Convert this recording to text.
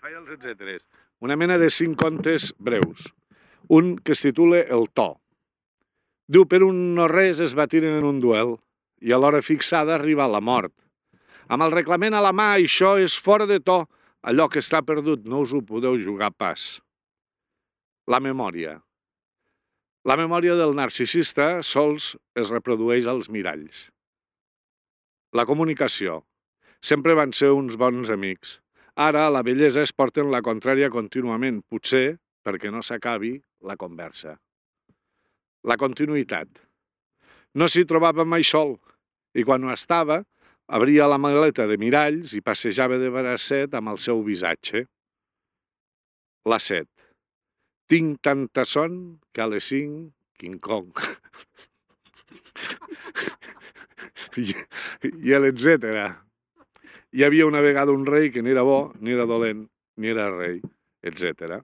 Faig els etcèteres. Una mena de 5 contes breus. Un que es titula El to. Diu, per un no res es batiren en un duel i a l'hora fixada arriba la mort. Amb el reglament a la mà, això és fora de to. Allò que està perdut no us ho podeu jugar pas. La memòria. La memòria del narcisista sols es reprodueix als miralls. La comunicació. Sempre van ser uns bons amics. Ara la bellesa es porten la contrària contínuament, potser perquè no s'acabi la conversa. La continuïtat. No s'hi trobava mai sol, i quan ho estava, abria la maleta de miralls i passejava de bracet amb el seu visatge. La set. Tinc tanta son que a les 5, King Kong. I l'etcètera. Hi havia una vegada un rei que ni era bo, ni era dolent, ni era rei, etcètera.